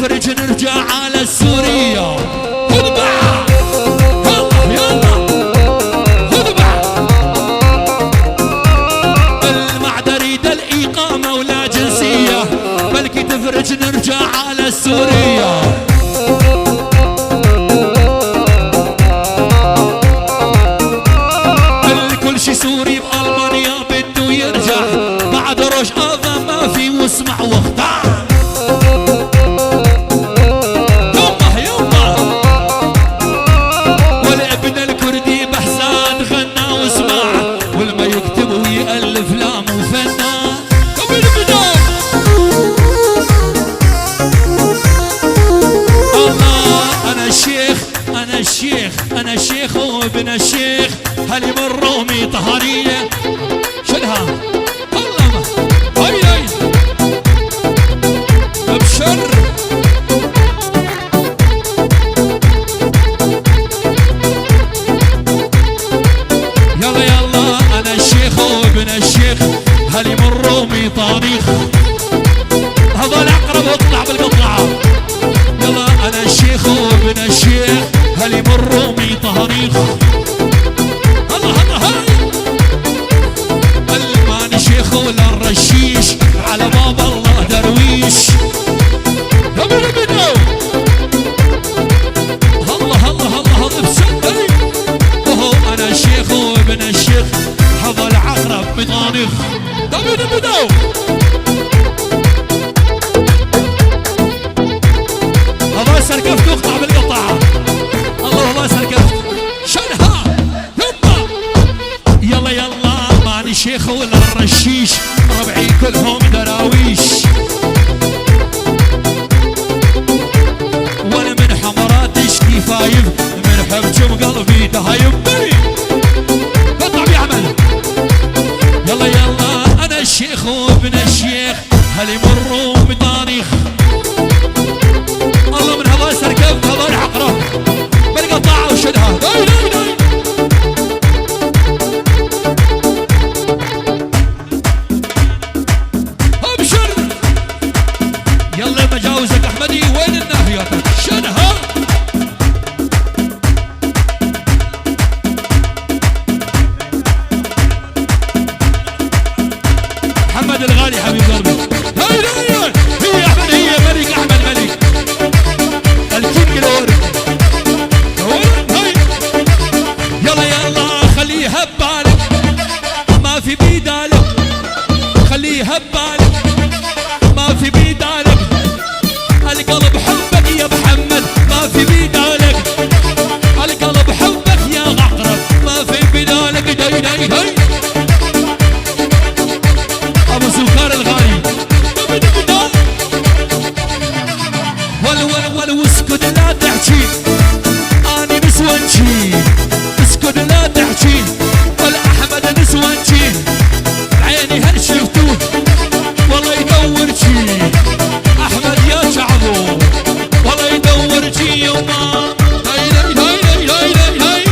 تفرج نرجع على السورية. خذ بعض يلا يلا خذ بعض. المعدة ريد الإقامة ولا جنسية، بلكي تفرج نرجع على السورية. الكل شي سوري بألمانيا بده يرجع، بعد روش آفا ما في واسمع واختار. يما يما والابن الكردي بحسان غنى واسمع، والما يكتب ويألف لا مو فنان. الله انا الشيخ انا الشيخ انا الشيخ وابن الشيخ هلي من رومي طهرية. شلها والله هاي هاي ابشر. يلا يلا انا الشيخ وابن الشيخ هلي من رومي طاريخ. هذول اقرب واطلع بالقطعة. يلا انا الشيخ وابن الشيخ هلي من رومي طاريخ. الله الله هاي الماني شيخ ولا الرشيش على باب الله درويش. الله الله الله الله بسدي. وهو انا الشيخ وابن الشيخ هذا العقرب بطانخ. دبدو هذا سرقفت واقطع بالقطعة. الله الله سرقفت شنها يما. يلا يلا ماني شيخ ولا الرشيش ربعي كلهم دراويش. وانا من حمرات اشتي فايف من حبكم قلبي دهايب. قطع بيعمل. يلا يلا انا الشيخ وابن الشيخ هلي مروا بطاريخ. الله من هذا سرقفت هذا العقرب بالقطعة وشدها. داي داي داي ابشر. يلا مجاوزك احمدي وين الناهياتك شدها. محمد الغالي حبيب قلبي. هاي هي هي احمد هي ملك احمد ملك الكينج الورد. يلا يلا خليها ببالك ما في بيدالك. خليها ببالك ما في بيدالك. القلب حبك يا محمد ما في بيدالك. القلب حبك يا عقرب ما في بيدالك. داي داي داي ابو سكر الغالي. ول ول ول واسكت لا تحكي اني نسوانجي. اسكت لا تحكي والاحمد نسوانجي. بعيني هل شفتوه والله يدورجي. احمد يا شعبو والله يدورجي يوما. هاي هاي هاي هاي هاي هاي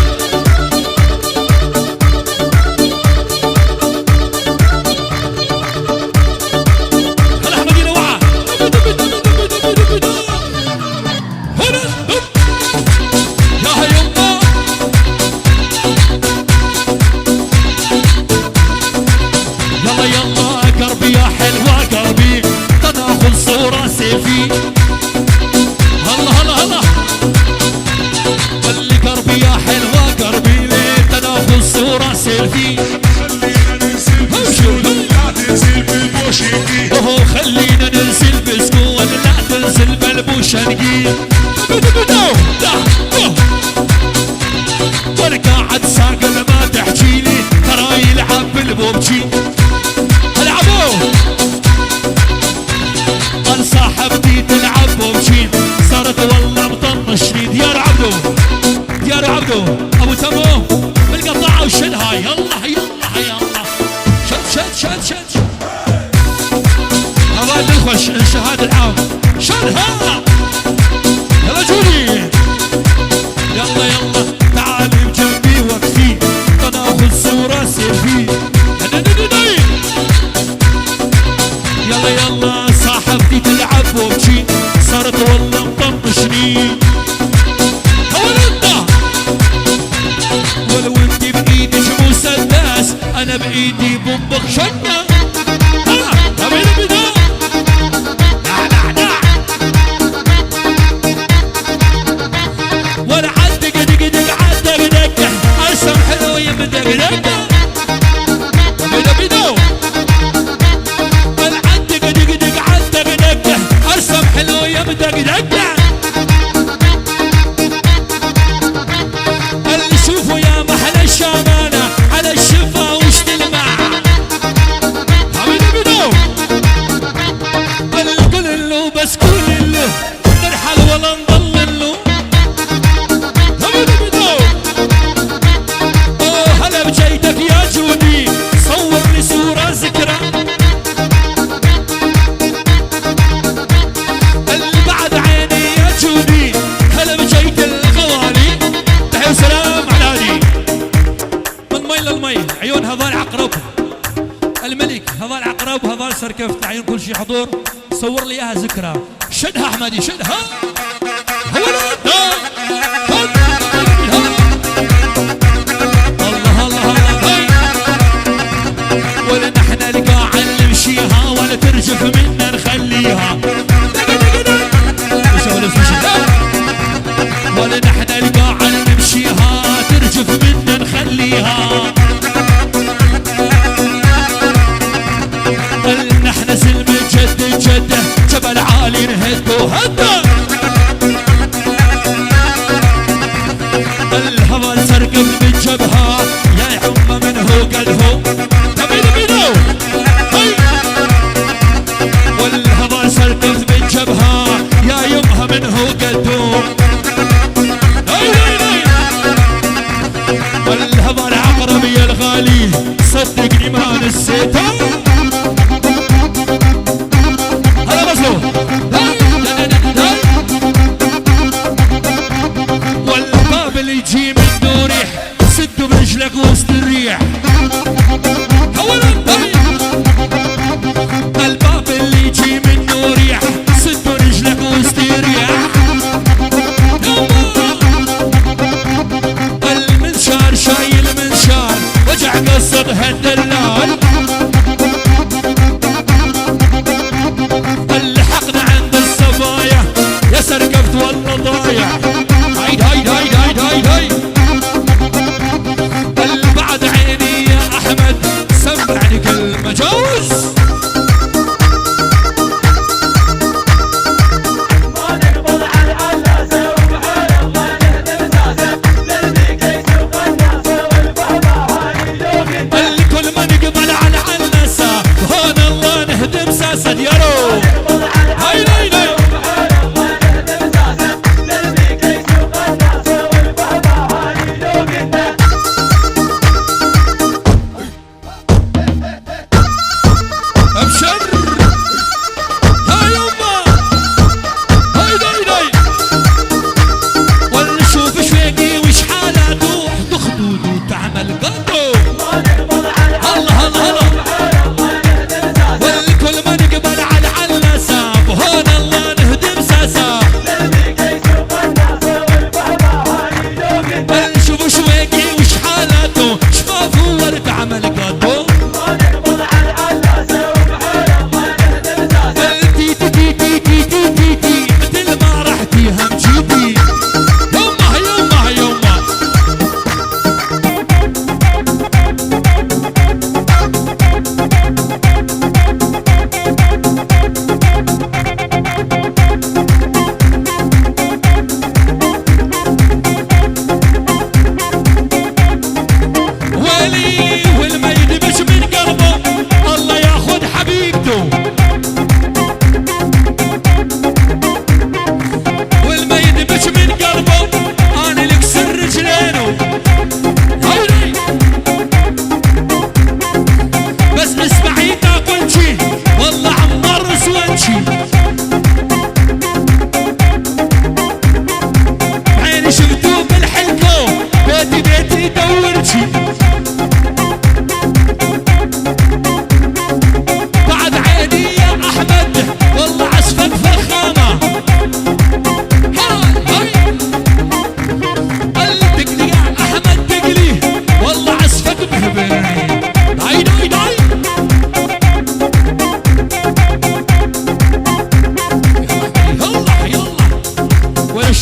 الاحمد ينوعه. يا يما يلا يلا قربي يا حلوة قربي تناخذ صورة سيفي. الله الله الله اللي قربي يا حلوة قربي ليه تناخذ صورة سيلفي. وهو خلينا ننزل بسكون لا تنزل بالبوشنقي. وانا قاعد ساقل ما تحجيلي ترى يلعب بالبوبجي. العبوه انا صاحبتي تلعب بوبجي صارت والله مطنشني. ديار عبدو ديار عبدو ابو تمو بالقطعة وشلها. يلا يلا يلا شد شد شد شد هذا الخش الشهادة العام شدها. يلا جولي يلا يلا تعالي بجنبي وقفي تناخذ صورة سيلفي. يلا يلا صاحبتي تلعب بوبجي صارت والله مطنشني. ولدنا ولو انت بايدي مسدس انا بايدي بومبك شنة. حبيبي بدا ولا عدق دق دق عدق دق ارسم حلو يمدق دق. حبيبي بدا ولا عدق دق دق عدق دق ارسم حلو يمدق دق. اللي شوفوا يا محل الشامانة على الشفا وش تلمع. حبيبي بدو قل له بس قول له نرحل ولا نضل له. حبيبي بدو اوه هلا بجيتك يا جودي صور لي صورة ذكرى. اللي بعد عيني يا جودي هلا بجيت الغوالي. تحية وسلام على هادي من مي للمي. عيون هذول عقرب الملك، هذول عقرب وهذول سركفت. عيون كل شيء حضور. صور لي اياها ذكرى. شدها احمدي شدها. الله الله الله. ولا نحن القاع نمشيها ولا ترجف منا نخليها. ولا نحن القاع نمشيها ترجف منا نخليها. قلنا احنا سلم جد جده جبل عالي نهد وهده. الهوى سرقب من جبهه يا عمه من هو قد هو. تبينو بينو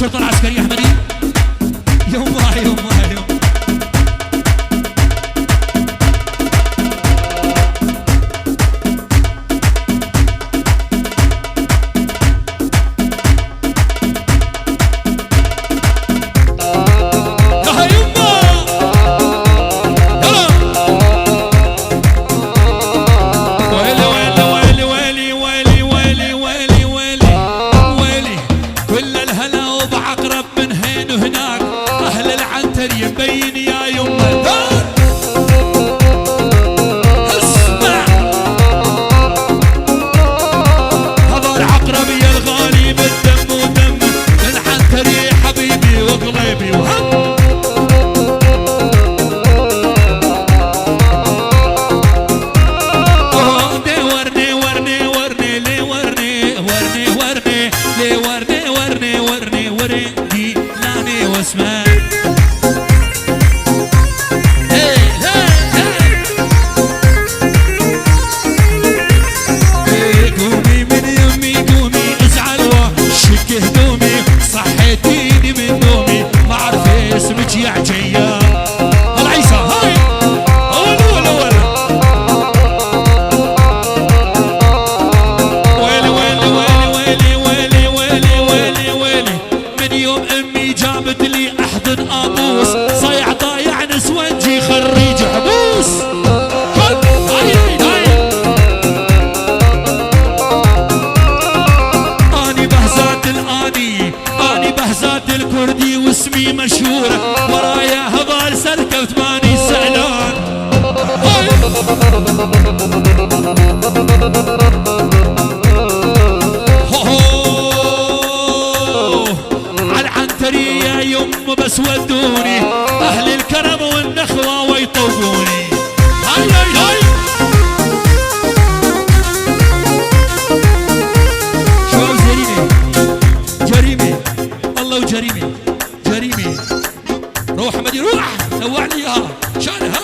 الشرطة العسكرية أحمدي. يما يما يما يبين يا يمه. اسمع هذا العقرب يا الغالي بالدم ودم العنتري حبيبي وقلبي وهم. ورني ورني ورني لي ورني ورني ورني لي ورني ورني ورني ورني لاني واسمع صحيتيني من نومي ما اعرف اسمك يا عجيه. هلا عيسى هاي ولا ويلي ويلي ويلي ويلي ويلي ويلي ويلي من يوم امي جابت لي احضن ابوس صايع ضايع نسوانجي خريج حبوس. بهزات الكردي واسمي مشهورة ورايا هبال سركة وثماني سعلان. عالعنتري يا يم بس ودوني اهل الكرم والنخوة ويطوفوني. هاي هاي هاي شباب جريمة الله وجريمة جريمة. روح حمدي روح نوع لي اياها شانها.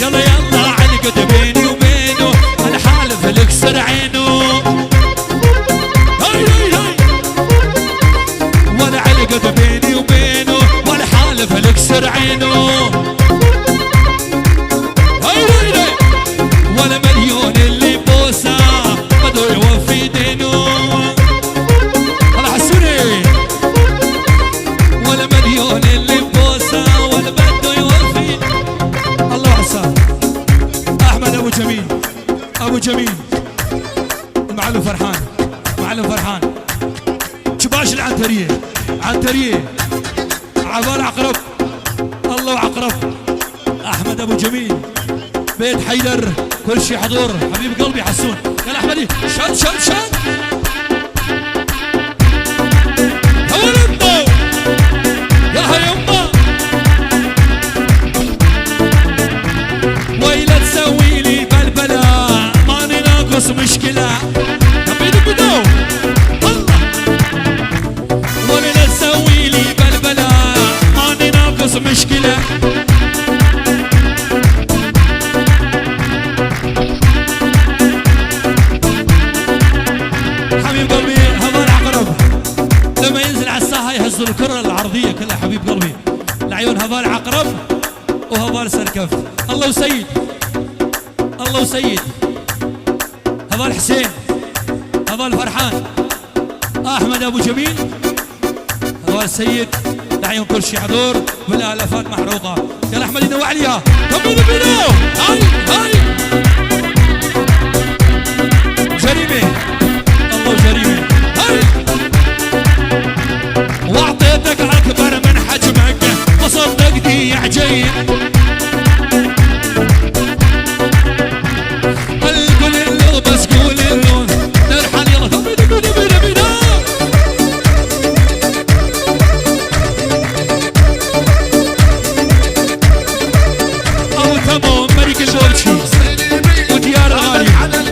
يلا يلا علقد بيني وبينه الحالف الاكسر عينه. هاي هاي هاي ولا علقد بيني وبينه والحالف الاكسر عينه. ولا مليون اللي بوسه بدو يوفي دينه. هلا حسوني ولا مليون اللي بوسه ولا بدو يوفي. الله حسان احمد ابو جميل ابو جميل المعلم فرحان معلم فرحان شباش العنتريه عنتريه عبال عقرب الله وعقرب احمد ابو جميل بيت حيدر كل شي حضور حبيب قلبي حسون. يلا احمدي شد شد شد هولندو يا يما ويلا تسوي لي بلبله ماني ناقص مشكله. حبيبي بدو الله ويلا تسوي لي بلبله ماني ناقص مشكله. حبيب قلبي هذا العقرب لما ينزل على الساحه يهز الكره العرضيه كلها حبيب قلبي العيون هذا العقرب وهذا السركف. الله وسيد الله وسيد هذا الحسين هذا الفرحان احمد ابو جميل هذا السيد العيون كل شيء حضور والالافات محروقه. يلا احمد ينوع عليها كملوا بينو. هاي هاي جريمه الله جريمه. هاي واعطيتك اكبر من حجمك وصدقني يا عجيب. قول له بس قول له نرحل يلا بينا بينا بينا. او تمام ملك البورشي وديار غالي. يلا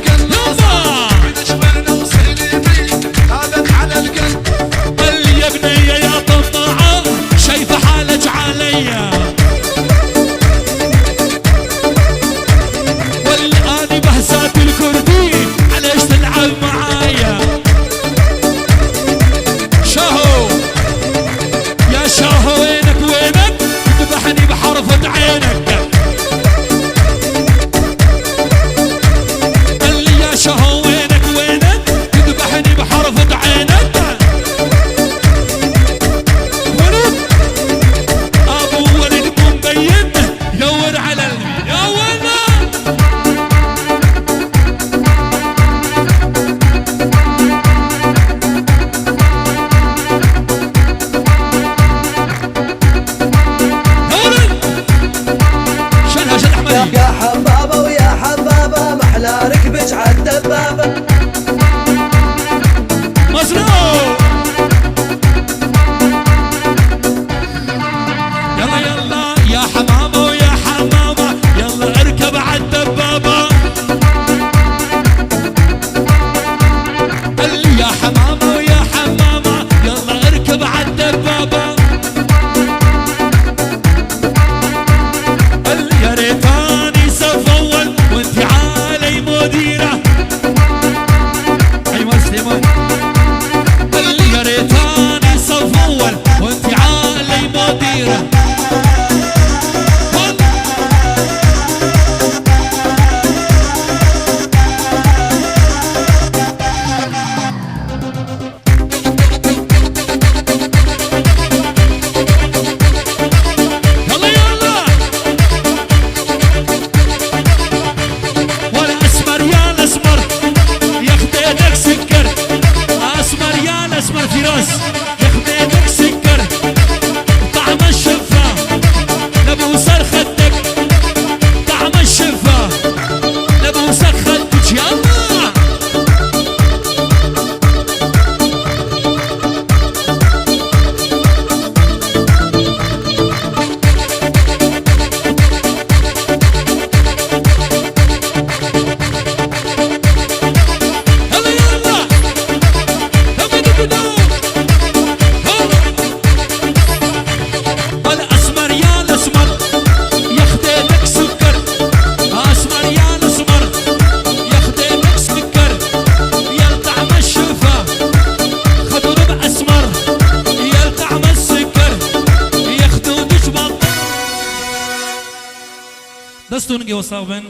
دستون جي وصاغبن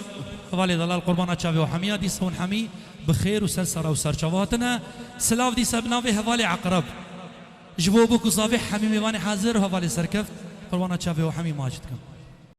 حوالي دلال قربانا تشافي وحمية دي سون حمي بخير وسلسرة وسرچواتنا سلاف دي سبناوي حوالي عقرب جبوبك وصافي حمي ميواني حاضر وحوالي سركفت قربانا تشافي وحمي ماجدكم